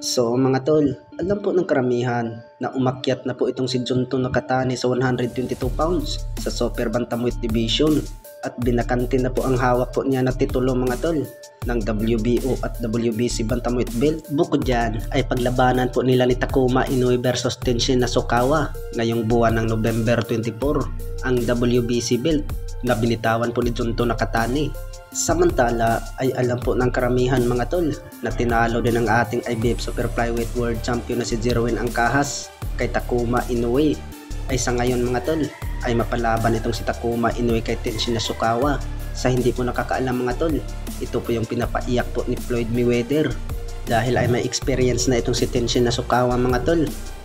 So mga tol, alam po ng karamihan na umakyat na po itong si Junto Nakatani sa 122 pounds sa Super Bantamweight Division at binakante na po ang hawak po niya na titulo mga tol ng WBO at WBC Bantamweight belt. Bukod dyan ay paglabanan po nila ni Takuma Inoue versus Tenshin Nasukawa ngayong buwan ng November 24 ang WBC belt na binitawan po ni Junto Nakatani. Samantala ay alam po ng karamihan mga tol na tinalo din ang ating IBF Super Flyweight World Champion na si Jerwin Angkahas kay Takuma Inoue. Ay sa ngayon mga tol ay mapalaban itong si Takuma Inoue kay Tenshin Nasukawa. Sa hindi po nakakaalam mga tol, ito po yung pinapaiyak po ni Floyd Mayweather dahil ay may experience na itong si Tenshin Nasukawa mga tol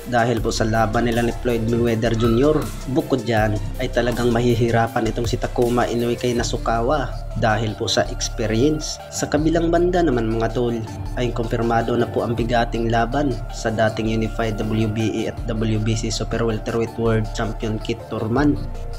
dahil po sa laban nila ni Floyd Mayweather Jr. Bukod dyan ay talagang mahihirapan itong si Takuma Inoue kay Nasukawa dahil po sa experience. Sa kabilang banda naman mga tol ay kumpirmado na po ang bigating laban sa dating Unified WBA at WBC Super Welterweight World Champion Kit Thurman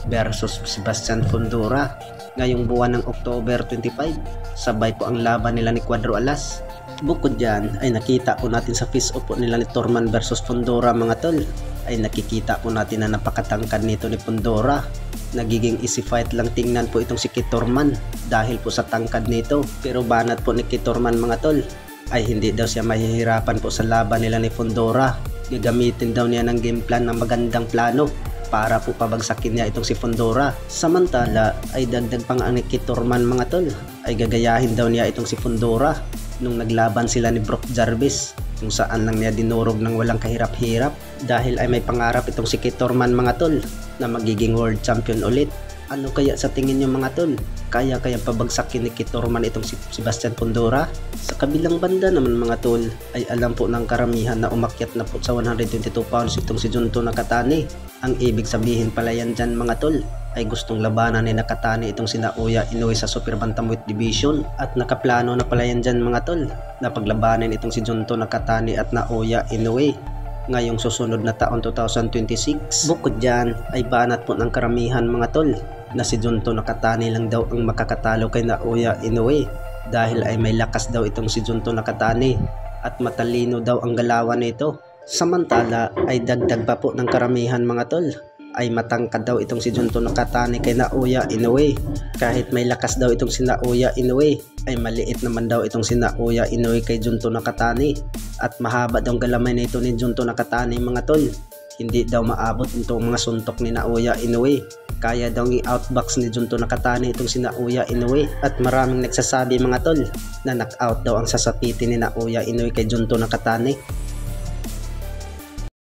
versus Sebastian Fundora ngayong buwan ng October 25. Sabay po ang laban nila ni Cuadro Alas. Bukod dyan ay nakita po natin sa face-off po nila ni Thurman versus Fundora mga tol ay nakikita po natin na napakatangkad nito ni Fundora. Nagiging easy fight lang tingnan po itong si Kit Thurman dahil po sa tangkad nito, pero banat po ni Kit Thurman mga tol ay hindi daw siya mahihirapan po sa laban nila ni Fundora. Gagamitin daw niya ng game plan ng magandang plano para po pabagsakin niya itong si Fundora. Samantala ay dagdag pang ang ni Kit Thurman mga tol ay gagayahin daw niya itong si Fundora nung naglaban sila ni Brock Jarvis kung saan lang niya dinurog ng walang kahirap-hirap dahil ay may pangarap itong si Kit Thurman mga tol na magiging world champion ulit. Ano kaya sa tingin niyo mga tol? Kaya pabagsakin ni Kit Thurman itong si Sebastian Fundora? Sa kabilang banda naman mga tol ay alam po ng karamihan na umakyat na po sa 122 pounds itong si Junto Nakatani. Ang ibig sabihin pala yan dyan mga tol ay gustong labanan ni Nakatani itong si Naoya Inoue sa Super Bantamweight Division at nakaplano na pala yan dyan mga tol na paglabanan itong si Junto Nakatani at Naoya Inoue ngayong susunod na taon 2026. Bukod dyan ay banat po ng karamihan mga tol na si Junto Nakatani lang daw ang makakatalo kay Naoya Inoue dahil ay may lakas daw itong si Junto Nakatani at matalino daw ang galawan nito. Samantala ay dagdag pa po ng karamihan mga tol ay matangkad daw itong si Junto Nakatani kay Naoya Inoue. Kahit may lakas daw itong si Naoya Inoue ay maliit naman daw itong si Naoya Inoue kay Junto Nakatani at mahaba daw ang galamay nito ni Junto Nakatani mga tol. Hindi daw maabot itong mga suntok ni Naoya Inoue. Kaya daw i-outbox ni Junto Nakatani itong si Naoya Inoue at maraming nagsasabi mga tol na knockout daw ang sasapitin ni Naoya Inoue kay Junto Nakatani.